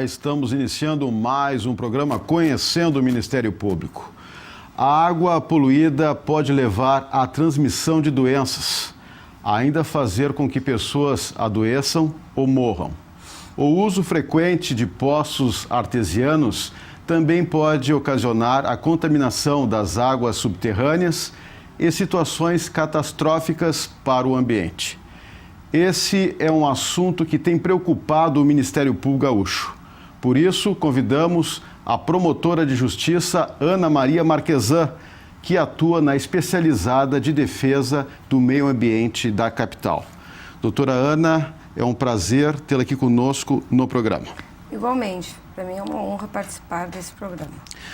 estamos iniciando mais um programa Conhecendo o Ministério Público. A água poluída pode levar à transmissão de doenças, ainda fazer com que pessoas adoeçam ou morram. O uso frequente de poços artesianos também pode ocasionar a contaminação das águas subterrâneas e situações catastróficas para o ambiente. Esse é um assunto que tem preocupado o Ministério Público Gaúcho. Por isso, convidamos a promotora de justiça Ana Maria Marquesan, que atua na especializada de defesa do meio ambiente da capital. Doutora Ana, é um prazer tê-la aqui conosco no programa. Igualmente, para mim é uma honra participar desse programa.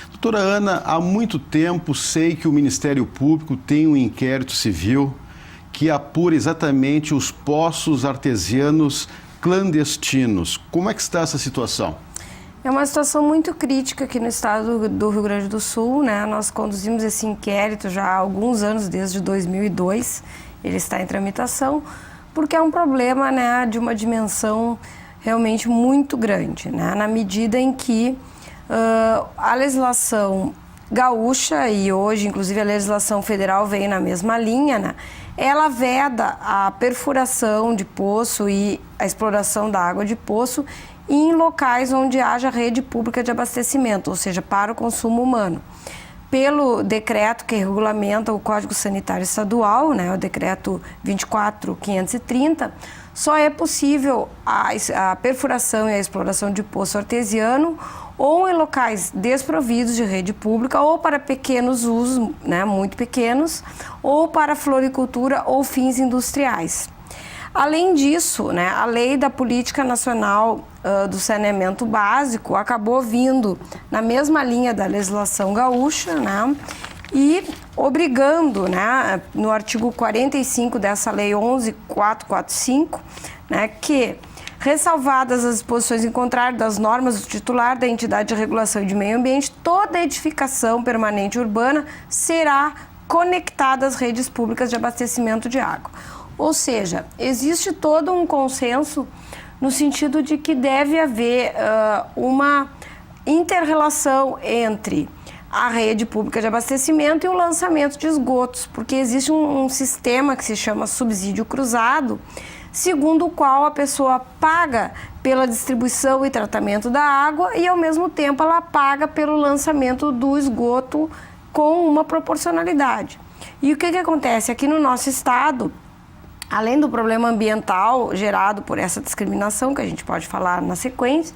Doutora Ana, há muito tempo sei que o Ministério Público tem um inquérito civil que apura exatamente os poços artesianos clandestinos. Como é que está essa situação? É uma situação muito crítica aqui no estado do Rio Grande do Sul, né? Nós conduzimos esse inquérito já há alguns anos, desde 2002, ele está em tramitação, porque é um problema, né, de uma dimensão realmente muito grande, né? Na medida em que a legislação gaúcha e hoje, inclusive, a legislação federal vem na mesma linha, né? Ela veda a perfuração de poço e a exploração da água de poço em locais onde haja rede pública de abastecimento, ou seja, para o consumo humano. Pelo decreto que regulamenta o Código Sanitário Estadual, né, o decreto 24.530, só é possível a perfuração e a exploração de poço artesiano ou em locais desprovidos de rede pública ou para pequenos usos, né, muito pequenos, ou para floricultura ou fins industriais. Além disso, né, a lei da Política Nacional do Saneamento Básico acabou vindo na mesma linha da legislação gaúcha, né, e obrigando, né, no artigo 45 dessa lei 11.445, né, que, ressalvadas as disposições em contrário das normas do titular da entidade de regulação de meio ambiente, toda edificação permanente urbana será conectada às redes públicas de abastecimento de água. Ou seja, existe todo um consenso no sentido de que deve haver uma inter-relação entre a rede pública de abastecimento e o lançamento de esgotos, porque existe um sistema que se chama subsídio cruzado, segundo o qual a pessoa paga pela distribuição e tratamento da água e, ao mesmo tempo, ela paga pelo lançamento do esgoto com uma proporcionalidade. E o que acontece? Aqui no nosso estado, além do problema ambiental gerado por essa discriminação, que a gente pode falar na sequência,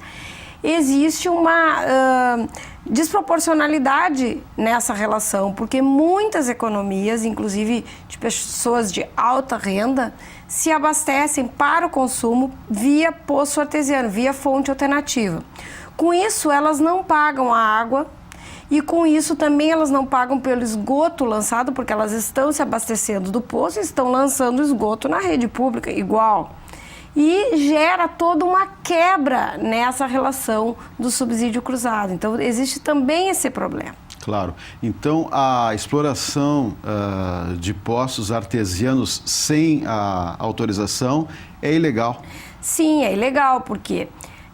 existe uma desproporcionalidade nessa relação, porque muitas economias, inclusive de pessoas de alta renda, se abastecem para o consumo via poço artesiano, via fonte alternativa. Com isso, elas não pagam a água e com isso também elas não pagam pelo esgoto lançado, porque elas estão se abastecendo do poço e estão lançando esgoto na rede pública igual. E gera toda uma quebra nessa relação do subsídio cruzado. Então, existe também esse problema. Claro. Então, a exploração de poços artesianos sem a autorização é ilegal? Sim, é ilegal, porque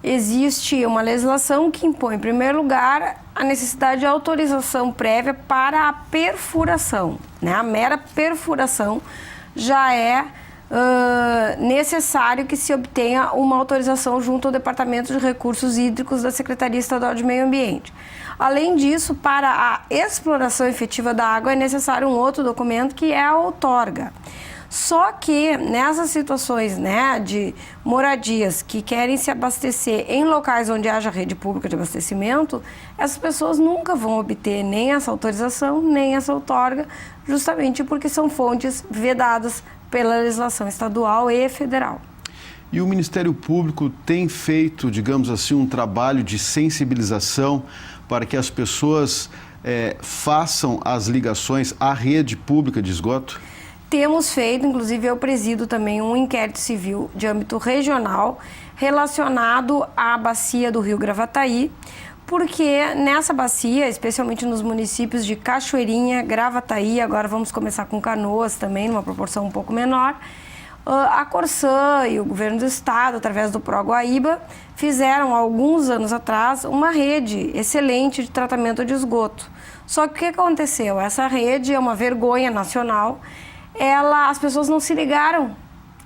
existe uma legislação que impõe, em primeiro lugar, a necessidade de autorização prévia para a perfuração, né? A mera perfuração já é necessário que se obtenha uma autorização junto ao Departamento de Recursos Hídricos da Secretaria Estadual de Meio Ambiente. Além disso, para a exploração efetiva da água é necessário um outro documento que é a outorga. Só que nessas situações, né, de moradias que querem se abastecer em locais onde haja rede pública de abastecimento, essas pessoas nunca vão obter nem essa autorização, nem essa outorga, justamente porque são fontes vedadas pela legislação estadual e federal. E o Ministério Público tem feito, digamos assim, um trabalho de sensibilização para que as pessoas façam as ligações à rede pública de esgoto? Temos feito, inclusive eu presido também um inquérito civil de âmbito regional relacionado à bacia do Rio Gravataí, porque nessa bacia, especialmente nos municípios de Cachoeirinha, Gravataí, agora vamos começar com Canoas também, numa proporção um pouco menor, A Corsã e o governo do estado, através do Proguaíba, fizeram, há alguns anos atrás, uma rede excelente de tratamento de esgoto. Só que o que aconteceu? Essa rede é uma vergonha nacional, as pessoas não se ligaram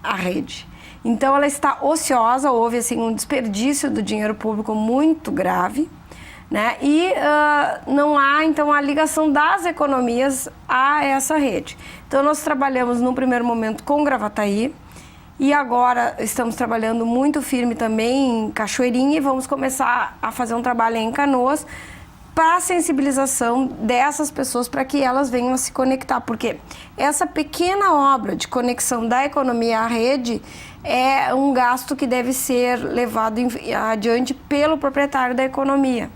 à rede. Então, ela está ociosa, houve assim, um desperdício do dinheiro público muito grave, né? E não há, então, a ligação das economias a essa rede. Então, nós trabalhamos, num primeiro momento, com Gravataí, e agora estamos trabalhando muito firme também em Cachoeirinha e vamos começar a fazer um trabalho em Canoas para a sensibilização dessas pessoas para que elas venham a se conectar, porque essa pequena obra de conexão da economia à rede é um gasto que deve ser levado adiante pelo proprietário da economia.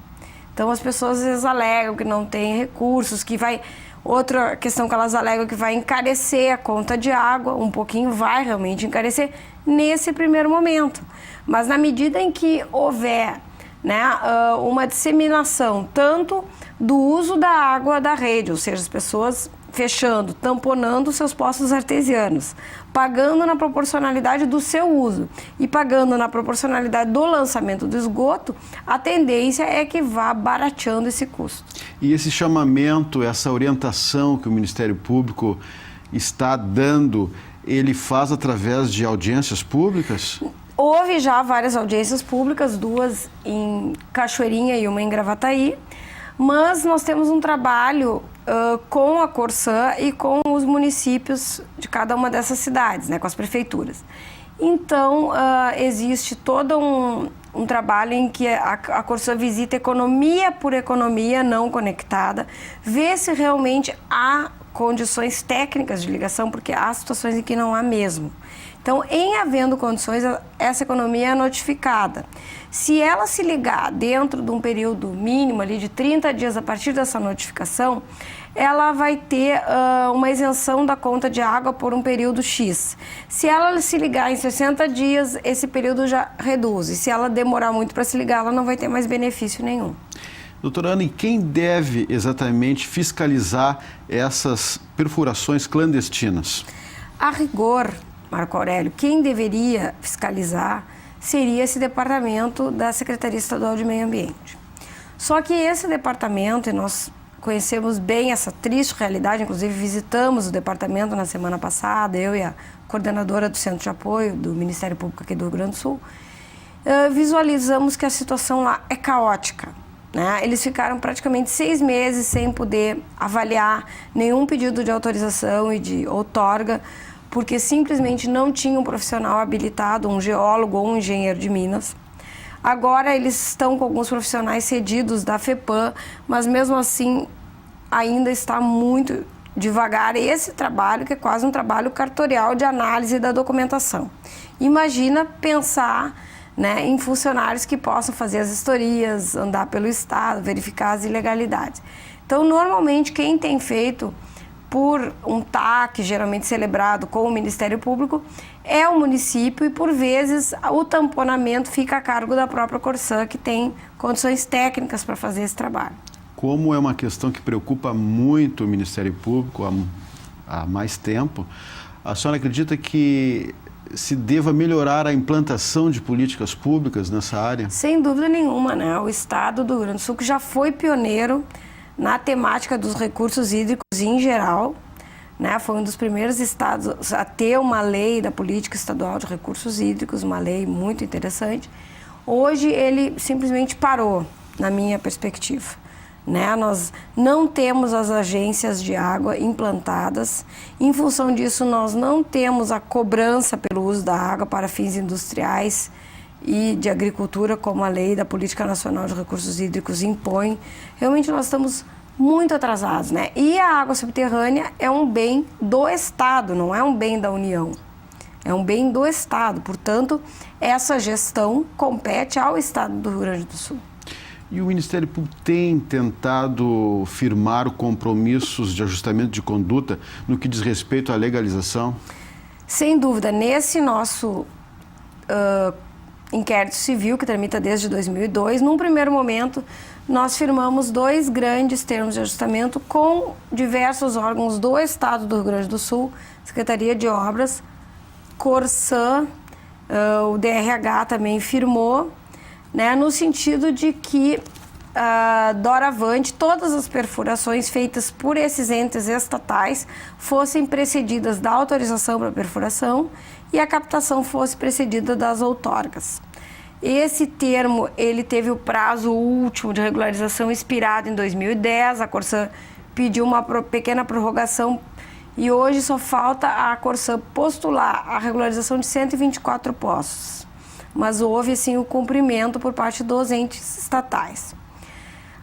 Então, as pessoas às vezes alegam que não tem recursos, que vai... Outra questão que elas alegam que vai encarecer a conta de água, um pouquinho vai realmente encarecer nesse primeiro momento. Mas na medida em que houver, né, uma disseminação tanto do uso da água da rede, ou seja, as pessoas fechando, tamponando seus poços artesianos, pagando na proporcionalidade do seu uso e pagando na proporcionalidade do lançamento do esgoto, a tendência é que vá barateando esse custo. E esse chamamento, essa orientação que o Ministério Público está dando, ele faz através de audiências públicas? Houve já várias audiências públicas, 2 em Cachoeirinha e uma em Gravataí, mas nós temos um trabalho com a Corsã e com os municípios de cada uma dessas cidades, né, com as prefeituras. Então, existe todo um trabalho em que a Corsã visita economia por economia não conectada, vê se realmente há condições técnicas de ligação, porque há situações em que não há mesmo. Então, em havendo condições, essa economia é notificada. Se ela se ligar dentro de um período mínimo ali de 30 dias a partir dessa notificação, ela vai ter uma isenção da conta de água por um período X. Se ela se ligar em 60 dias, esse período já reduz. E se ela demorar muito para se ligar, ela não vai ter mais benefício nenhum. Doutora Ana, e quem deve exatamente fiscalizar essas perfurações clandestinas? A rigor, Marco Aurélio, quem deveria fiscalizar seria esse departamento da Secretaria Estadual de Meio Ambiente. Só que esse departamento, e nós conhecemos bem essa triste realidade, inclusive visitamos o departamento na semana passada, eu e a coordenadora do Centro de Apoio do Ministério Público aqui do Rio Grande do Sul, visualizamos que a situação lá é caótica, né? Eles ficaram praticamente 6 meses sem poder avaliar nenhum pedido de autorização e de outorga, porque simplesmente não tinha um profissional habilitado, um geólogo ou um engenheiro de minas. Agora eles estão com alguns profissionais cedidos da FEPAM, mas mesmo assim ainda está muito devagar esse trabalho, que é quase um trabalho cartorial de análise da documentação. Imagina pensar, né, em funcionários que possam fazer as vistorias, andar pelo estado, verificar as ilegalidades. Então, normalmente, quem tem feito por um TAC, geralmente celebrado com o Ministério Público, é o município e, por vezes, o tamponamento fica a cargo da própria Corsã, que tem condições técnicas para fazer esse trabalho. Como é uma questão que preocupa muito o Ministério Público há mais tempo, a senhora acredita que se deva melhorar a implantação de políticas públicas nessa área? Sem dúvida nenhuma, né? O Estado do Rio Grande do Sul, que já foi pioneiro na temática dos recursos hídricos em geral, né? Foi um dos primeiros estados a ter uma lei da política estadual de recursos hídricos, uma lei muito interessante. Hoje ele simplesmente parou, na minha perspectiva, né? Nós não temos as agências de água implantadas. Em função disso, nós não temos a cobrança pelo uso da água para fins industriais e de agricultura, como a lei da Política Nacional de Recursos Hídricos impõe. Realmente nós estamos muito atrasados, né? E a água subterrânea é um bem do Estado, não é um bem da União. É um bem do Estado. Portanto, essa gestão compete ao Estado do Rio Grande do Sul. E o Ministério Público tem tentado firmar compromissos de ajustamento de conduta no que diz respeito à legalização? Sem dúvida. Nesse nosso inquérito civil, que tramita desde 2002, num primeiro momento, nós firmamos 2 grandes termos de ajustamento com diversos órgãos do Estado do Rio Grande do Sul, Secretaria de Obras, Corsã, o DRH também firmou, né, no sentido de que doravante todas as perfurações feitas por esses entes estatais fossem precedidas da autorização para perfuração e a captação fosse precedida das outorgas. Esse termo, ele teve o prazo último de regularização expirado em 2010, a Corsã pediu uma pequena prorrogação e hoje só falta a Corsã postular a regularização de 124 postos. Mas houve, sim, o cumprimento por parte dos entes estatais.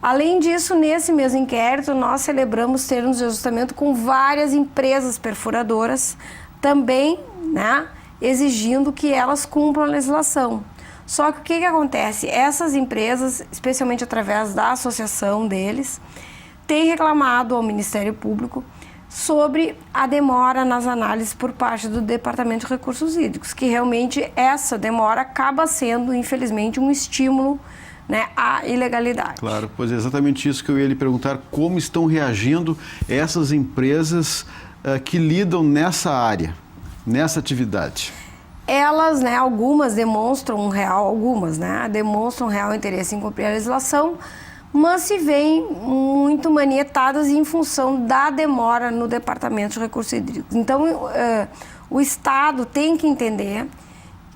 Além disso, nesse mesmo inquérito, nós celebramos termos de ajustamento com várias empresas perfuradoras, também, né, exigindo que elas cumpram a legislação. Só que o que acontece? Essas empresas, especialmente através da associação deles, têm reclamado ao Ministério Público sobre a demora nas análises por parte do Departamento de Recursos Hídricos, que realmente essa demora acaba sendo, infelizmente, um estímulo, né, à ilegalidade. Claro, pois é exatamente isso que eu ia lhe perguntar, como estão reagindo essas empresas que lidam nessa área, nessa atividade? Elas, né, algumas demonstram um real interesse em cumprir a legislação, mas se veem muito manietadas em função da demora no Departamento de Recursos Hídricos. Então, o Estado tem que entender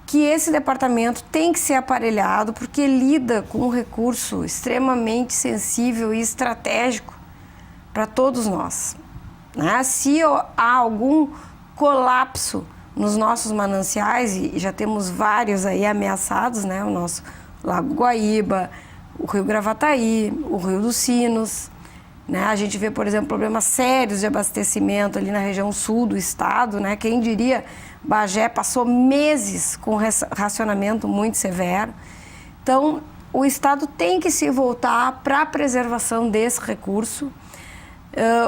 que esse departamento tem que ser aparelhado, porque lida com um recurso extremamente sensível e estratégico para todos nós, né? Se há algum colapso nos nossos mananciais, e já temos vários aí ameaçados, né? O nosso Lago Guaíba, o Rio Gravataí, o Rio dos Sinos, né? A gente vê, por exemplo, problemas sérios de abastecimento ali na região sul do estado, né? Quem diria, Bagé passou meses com racionamento muito severo. Então, o Estado tem que se voltar para a preservação desse recurso.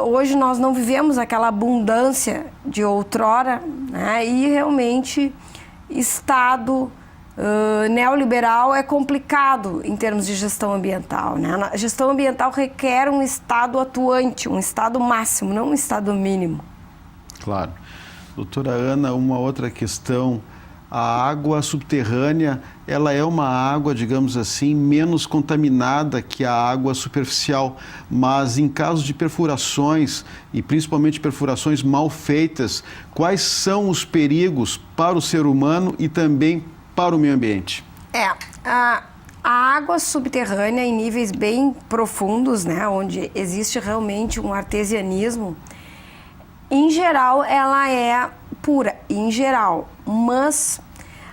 Hoje nós não vivemos aquela abundância de outrora, né? E realmente Estado neoliberal é complicado em termos de gestão ambiental, né? A gestão ambiental requer um Estado atuante, um Estado máximo, não um Estado mínimo. Claro. Doutora Ana, uma outra questão, a água subterrânea, ela é uma água, digamos assim, menos contaminada que a água superficial, mas em caso de perfurações, e principalmente perfurações mal feitas, quais são os perigos para o ser humano e também para o meio ambiente? A água subterrânea em níveis bem profundos, né, onde existe realmente um artesianismo, em geral, ela é pura, em geral, mas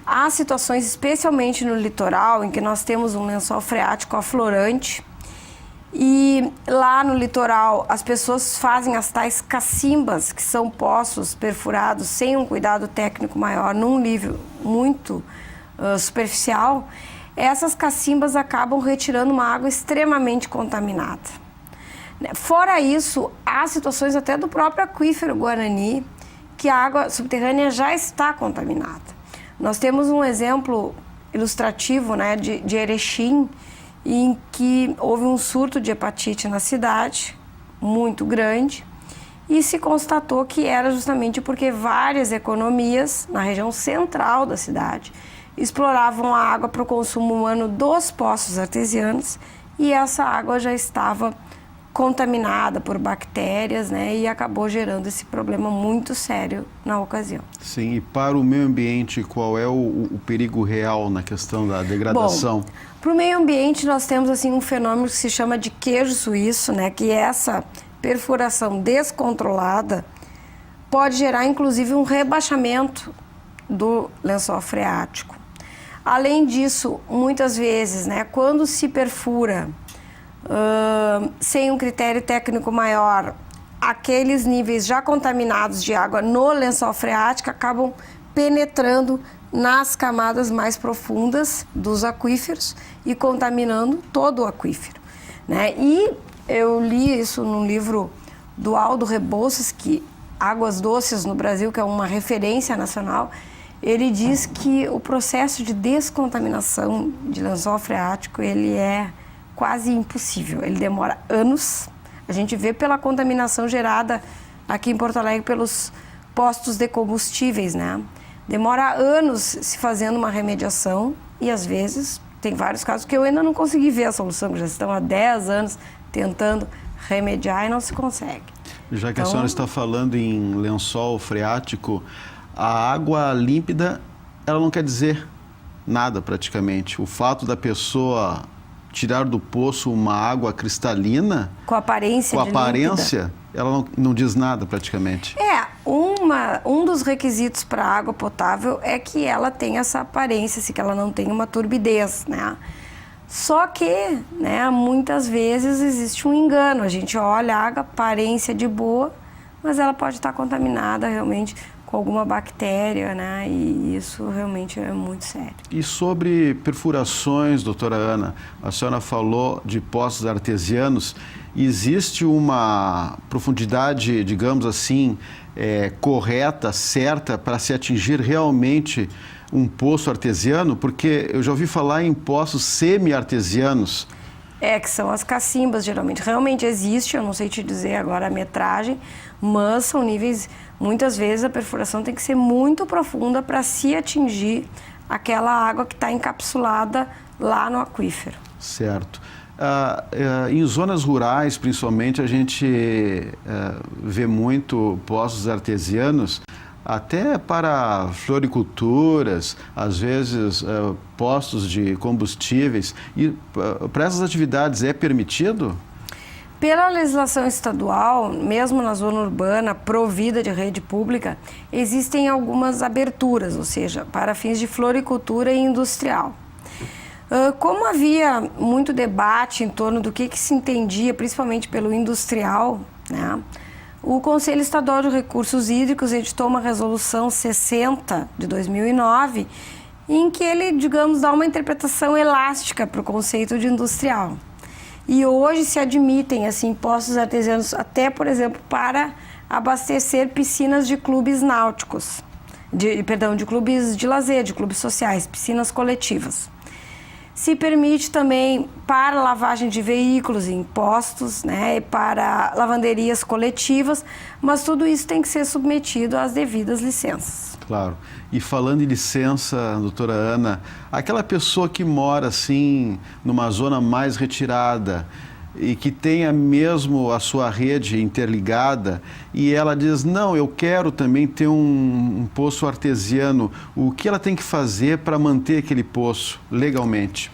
há situações, especialmente no litoral, em que nós temos um lençol freático aflorante e lá no litoral as pessoas fazem as tais cacimbas, que são poços perfurados sem um cuidado técnico maior, num nível muito superficial. Essas cacimbas acabam retirando uma água extremamente contaminada. Fora isso, há situações até do próprio aquífero Guarani, que a água subterrânea já está contaminada. Nós temos um exemplo ilustrativo, né, de Erechim, em que houve um surto de hepatite na cidade, muito grande, e se constatou que era justamente porque várias economias na região central da cidade exploravam a água para o consumo humano dos poços artesianos, e essa água já estava contaminada por bactérias, né, e acabou gerando esse problema muito sério na ocasião. Sim, e para o meio ambiente, qual é o perigo real na questão da degradação? Bom, para o meio ambiente nós temos assim um fenômeno que se chama de queijo suíço, né, que essa perfuração descontrolada pode gerar inclusive um rebaixamento do lençol freático. Além disso, muitas vezes, né, quando se perfura sem um critério técnico maior, aqueles níveis já contaminados de água no lençol freático acabam penetrando nas camadas mais profundas dos aquíferos e contaminando todo o aquífero, né? E eu li isso num livro do Aldo Rebouças, que Águas Doces no Brasil, que é uma referência nacional. Ele diz que o processo de descontaminação de lençol freático, ele é quase impossível, ele demora anos. A gente vê pela contaminação gerada aqui em Porto Alegre pelos postos de combustíveis, né? demora anos se fazendo uma remediação e às vezes tem vários casos que eu ainda não consegui ver a solução, já estão há 10 anos tentando remediar e não se consegue. Já que a senhora está falando em lençol freático, a água límpida, ela não quer dizer nada praticamente. O fato da pessoa tirar do poço uma água cristalina, com aparência límpida, ela não diz nada praticamente. Um dos requisitos para a água potável é que ela tenha essa aparência, que ela não tenha uma turbidez, né? Só que, né, muitas vezes existe um engano. A gente olha a água, aparência de boa, mas ela pode estar contaminada realmente com alguma bactéria, né? E isso realmente é muito sério. E sobre perfurações, doutora Ana, a senhora falou de poços artesianos. Existe uma profundidade, digamos assim, correta, certa, para se atingir realmente um poço artesiano? Porque eu já ouvi falar em poços semi-artesianos. Que são as cacimbas, geralmente. Realmente existe, eu não sei te dizer agora a metragem, mas são níveis, muitas vezes a perfuração tem que ser muito profunda para se atingir aquela água que está encapsulada lá no aquífero. Certo. Em zonas rurais, principalmente, a gente vê muito poços artesianos, até para floriculturas, às vezes postos de combustíveis. E para essas atividades é permitido? Pela legislação estadual, mesmo na zona urbana provida de rede pública, existem algumas aberturas, ou seja, para fins de floricultura e industrial. Como havia muito debate em torno do que se entendia, principalmente pelo industrial, né? O Conselho Estadual de Recursos Hídricos editou uma resolução 60 de 2009, em que ele, digamos, dá uma interpretação elástica para o conceito de industrial. E hoje se admitem, assim, poços artesianos até, por exemplo, para abastecer piscinas de clubes náuticos, de clubes de lazer, de clubes sociais, piscinas coletivas. Se permite também para lavagem de veículos em postos, né, e para lavanderias coletivas, mas tudo isso tem que ser submetido às devidas licenças. Claro. E falando em licença, doutora Ana, aquela pessoa que mora assim numa zona mais retirada e que tenha mesmo a sua rede interligada e ela diz, não, eu quero também ter um poço artesiano, o que ela tem que fazer para manter aquele poço legalmente?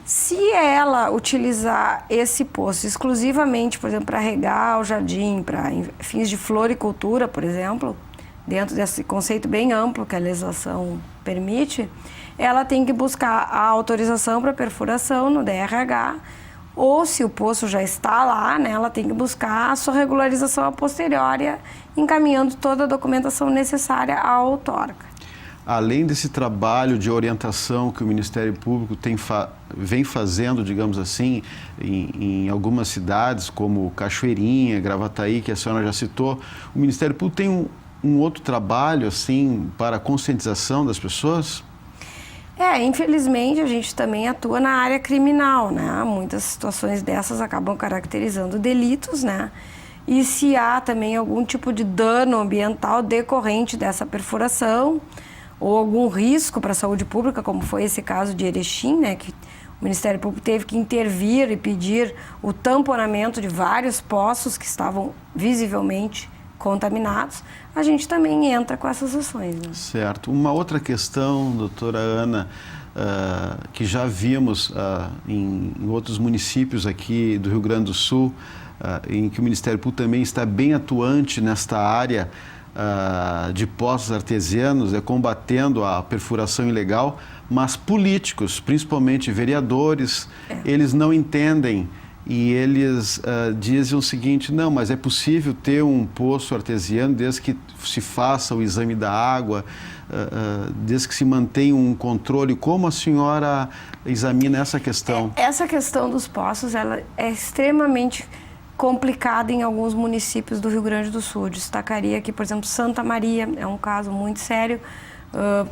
Se ela utilizar esse poço exclusivamente, por exemplo, para regar o jardim, para fins de floricultura, por exemplo, dentro desse conceito bem amplo que a legislação permite, ela tem que buscar a autorização para perfuração no DRH, ou se o poço já está lá, né, ela tem que buscar a sua regularização a posteriori, encaminhando toda a documentação necessária à outorga. Além desse trabalho de orientação que o Ministério Público vem fazendo, digamos assim, em algumas cidades, como Cachoeirinha, Gravataí, que a senhora já citou, o Ministério Público tem um outro trabalho, assim, para a conscientização das pessoas? Infelizmente a gente também atua na área criminal, né? Muitas situações dessas acabam caracterizando delitos, né? E se há também algum tipo de dano ambiental decorrente dessa perfuração ou algum risco para a saúde pública, como foi esse caso de Erechim, né? Que o Ministério Público teve que intervir e pedir o tamponamento de vários poços que estavam visivelmente contaminados, a gente também entra com essas ações. Né? Certo. Uma outra questão, doutora Ana, que já vimos em outros municípios aqui do Rio Grande do Sul, em que o Ministério Público também está bem atuante nesta área de poços artesianos, combatendo a perfuração ilegal, mas políticos, principalmente vereadores, eles não entendem. E eles dizem o seguinte, não, mas é possível ter um poço artesiano desde que se faça o exame da água, desde que se mantenha um controle. Como a senhora examina essa questão? Essa questão dos poços ela é extremamente complicada em alguns municípios do Rio Grande do Sul. Eu destacaria aqui, por exemplo, Santa Maria, é um caso muito sério.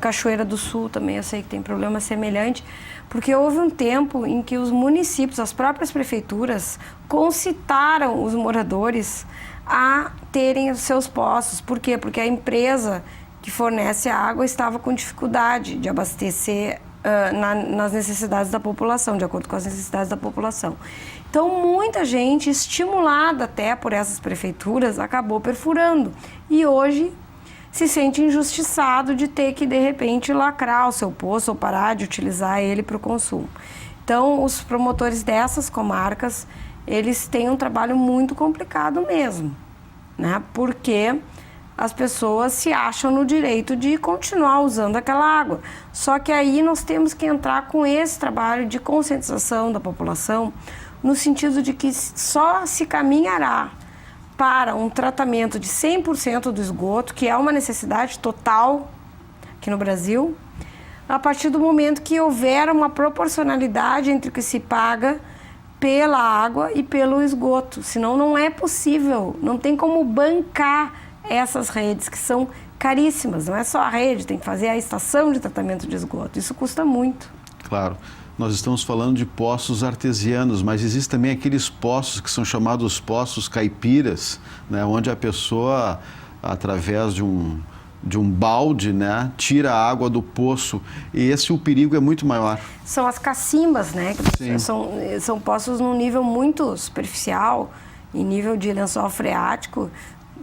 Cachoeira do Sul também, eu sei que tem problema semelhante, porque houve um tempo em que os municípios, as próprias prefeituras, concitaram os moradores a terem os seus poços. Por quê? Porque a empresa que fornece a água estava com dificuldade de abastecer nas necessidades da população, de acordo com as necessidades da população. Então, muita gente, estimulada até por essas prefeituras, acabou perfurando. E hoje se sente injustiçado de ter que, de repente, lacrar o seu poço ou parar de utilizar ele para o consumo. Então, os promotores dessas comarcas, eles têm um trabalho muito complicado mesmo, né? Porque as pessoas se acham no direito de continuar usando aquela água. Só que aí nós temos que entrar com esse trabalho de conscientização da população, no sentido de que só se caminhará para um tratamento de 100% do esgoto, que é uma necessidade total aqui no Brasil, a partir do momento que houver uma proporcionalidade entre o que se paga pela água e pelo esgoto. Senão não é possível, não tem como bancar essas redes que são caríssimas. Não é só a rede, tem que fazer a estação de tratamento de esgoto. Isso custa muito. Claro. Nós estamos falando de poços artesianos, mas existem também aqueles poços que são chamados poços caipiras, né, onde a pessoa, através de um balde, né, tira a água do poço. E o perigo é muito maior. São as cacimbas, né? São poços num nível muito superficial, em nível de lençol freático,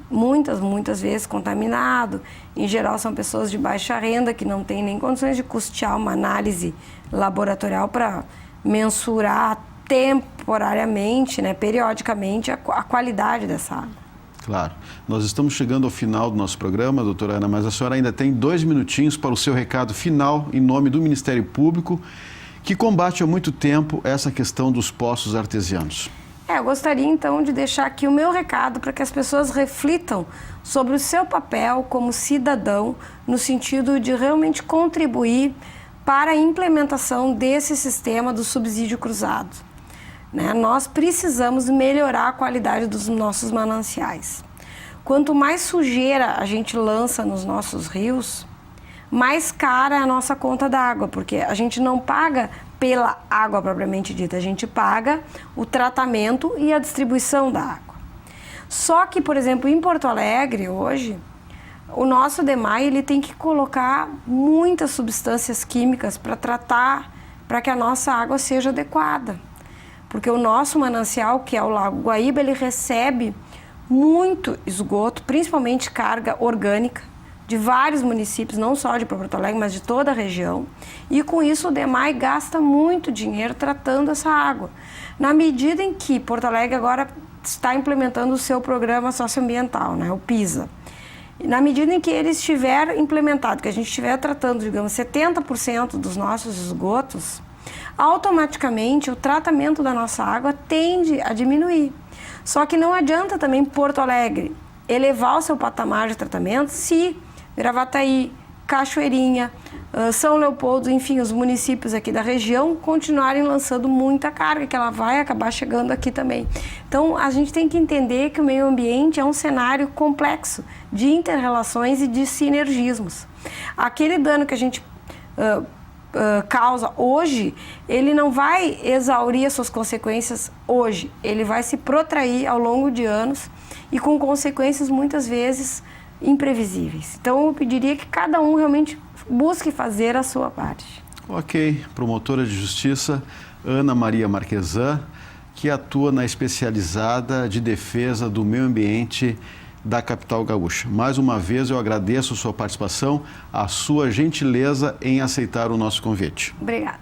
muitas vezes contaminado. Em geral, são pessoas de baixa renda que não têm nem condições de custear uma análise laboratorial para mensurar temporariamente, né, periodicamente, a qualidade dessa água. Claro. Nós estamos chegando ao final do nosso programa, doutora Ana, mas a senhora ainda tem 2 minutinhos para o seu recado final em nome do Ministério Público, que combate há muito tempo essa questão dos poços artesianos. Eu gostaria, então, de deixar aqui o meu recado para que as pessoas reflitam sobre o seu papel como cidadão, no sentido de realmente contribuir para a implementação desse sistema do subsídio cruzado, né? Nós precisamos melhorar a qualidade dos nossos mananciais. Quanto mais sujeira a gente lança nos nossos rios, mais cara é a nossa conta d'água, porque a gente não paga pela água propriamente dita, a gente paga o tratamento e a distribuição da água. Só que, por exemplo, em Porto Alegre, hoje, o nosso DEMAI ele tem que colocar muitas substâncias químicas para tratar, para que a nossa água seja adequada. Porque o nosso manancial, que é o Lago Guaíba, ele recebe muito esgoto, principalmente carga orgânica, de vários municípios, não só de Porto Alegre, mas de toda a região. E com isso o DEMAI gasta muito dinheiro tratando essa água. Na medida em que Porto Alegre agora está implementando o seu programa socioambiental, né, o PISA. Na medida em que ele estiver implementado, que a gente estiver tratando, digamos, 70% dos nossos esgotos, automaticamente o tratamento da nossa água tende a diminuir. Só que não adianta também Porto Alegre elevar o seu patamar de tratamento se Gravataí, Cachoeirinha, São Leopoldo, enfim, os municípios aqui da região continuarem lançando muita carga, que ela vai acabar chegando aqui também. Então, a gente tem que entender que o meio ambiente é um cenário complexo de inter-relações e de sinergismos. Aquele dano que a gente causa hoje, ele não vai exaurir as suas consequências hoje, ele vai se protrair ao longo de anos e com consequências muitas vezes imprevisíveis. Então, eu pediria que cada um realmente busque fazer a sua parte. Ok. Promotora de Justiça, Ana Maria Marquesan, que atua na especializada de defesa do meio ambiente da capital gaúcha. Mais uma vez, eu agradeço a sua participação, a sua gentileza em aceitar o nosso convite. Obrigada.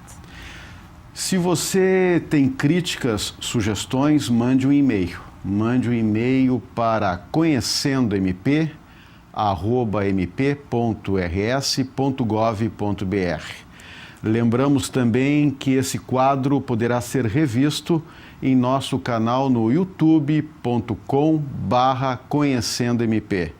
Se você tem críticas, sugestões, mande um e-mail. Mande um e-mail para conhecendo-mp@mp.rs.gov.br. Lembramos também que esse quadro poderá ser revisto em nosso canal no youtube.com/conhecendo-mp.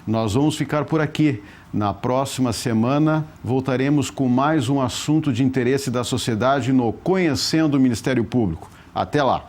Nós vamos ficar por aqui. Na próxima semana, voltaremos com mais um assunto de interesse da sociedade no Conhecendo o Ministério Público. Até lá!